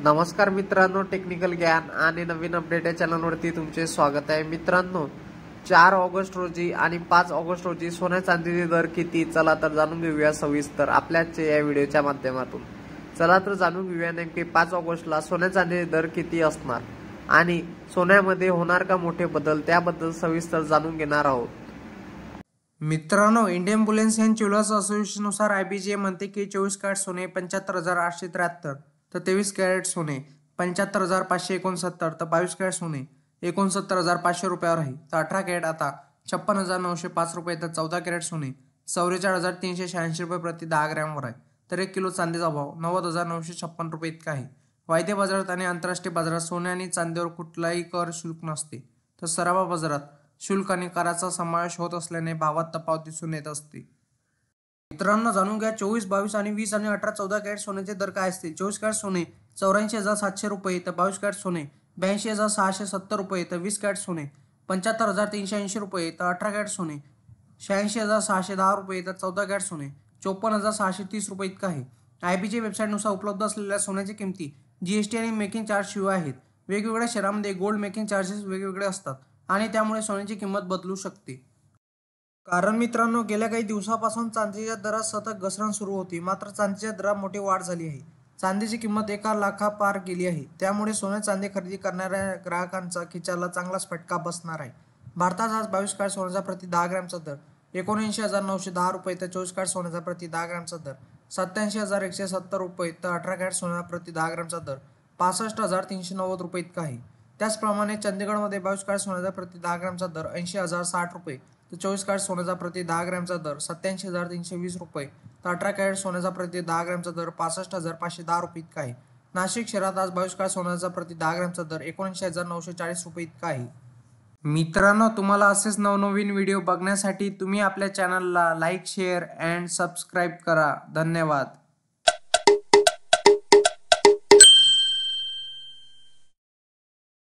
नमस्कार मित्रांनो, टेक्निकल ज्ञान आणि नवीन अपडेट या चॅनलवरती तुमचे स्वागत आहे। मित्रांनो, 4 ऑगस्ट रोजी आणि 5 ऑगस्ट रोजी सोन्या चांदीचे दर किती, चला तर जाणून घेऊया सविस्तर आपल्याच्या या व्हिडिओच्या माध्यमातून। चला तर जाणून घेऊया नेमके 5 ऑगस्टला सोन्या चांदीचे दर किती असणार आणि सोन्यामध्ये होणार का मोठे बदल, त्याबद्दल सविस्तर जाणून घेणार आहोत। मित्रांनो, इंडियन बुलियन अँड ज्वेलर्स असोसिएशननुसार IBGA म्हणते की 24 कॅरेट सोने 75,873, तर 23 कॅरेट सोने 75,569, तर 22 कॅरेट सोने 69,500 रुपयावर आहे। तर 18 कॅरेट आता 56,905 रुपये, तर 14 कॅरेट सोने 44,386 रुपये प्रति 10 ग्रॅमवर आहे। तर 1 किलो चांदीचा भाव 90,956 रुपये इतका आहे। वायदे बाजारात आणि आंतरराष्ट्रीय बाजारात सोने आणि चांदीवर कुठलाही कर शुल्क नसते, तर सराफा बाजारात शुल्क आणि कराचा समावेश होत असल्याने भावात तफावत दिसून येत असते। मित्रांनो, जाणून घ्या 24, 22 आणि 20 आणि 18, 14 कॅरेट सोन्याचे दर काय असतील। 24 कॅरेट सोने 84,700 रुपये, तर 22 कॅरेट सोने 82,670 रुपये, तर 20 कॅरेट सोने 75,380 रुपये, तर 18 कॅरेट सोने 86,610 रुपये, तर 14 कॅरेट सोने 54,630 रुपये इतका आहे। IBGA वेबसाईटनुसार उपलब्ध असलेल्या सोन्याची किमती GST आणि मेकिंग चार्ज शिवाय आहेत। वेगवेगळ्या शहरांमध्ये गोल्ड मेकिंग चार्जेस वेगवेगळे असतात आणि त्यामुळे सोन्याची किंमत बदलू शकते। कारण मित्रांनो, गेल्या काही दिवसापासून चांदीच्या दरात सतत घसरण सुरू होती, मात्र चांदीच्या दरात मोठी वाढ झाली आहे। चांदीची किंमत 1 लाखापार गेली आहे, त्यामुळे सोने चांदी खरेदी करणाऱ्या ग्राहकांचा खिशाला चांगलाच फटका बसणार आहे। भारतात आज 22 कॅरेट सोन्याचा प्रति 10 ग्रॅमचा दर 79,910 रुपये, तर 24 कॅरेट सोन्याचा प्रति 10 ग्रॅमचा दर 87,170 रुपये, तर 18 कॅरेट सोन्याचा प्रति 10 ग्रॅमचा दर 65,390 रुपये इतका आहे। त्याचप्रमाणे चंदीगडमध्ये 22 कॅरेट सोन्याचा प्रति 10 ग्रॅमचा दर 80,060 रुपये, तर 24 कॅरेट सोन्याचा प्रति 10 ग्रॅमचा दर 87,320 रुपये, तर 18 कॅरेट सोन्याचा प्रति 10 ग्रॅमचा दर 65,510 रुपये इतका आहे। नाशिक शहरात आज 22 कॅरेट सोन्याचा प्रति 10 ग्रॅमचा दर 79,940 रुपये इतका आहे। मित्रांनो, तुम्हाला असेच नवनवीन व्हिडिओ बघण्यासाठी तुम्ही आपल्या चॅनलला लाईक, शेअर अँड सबस्क्राईब करा। धन्यवाद।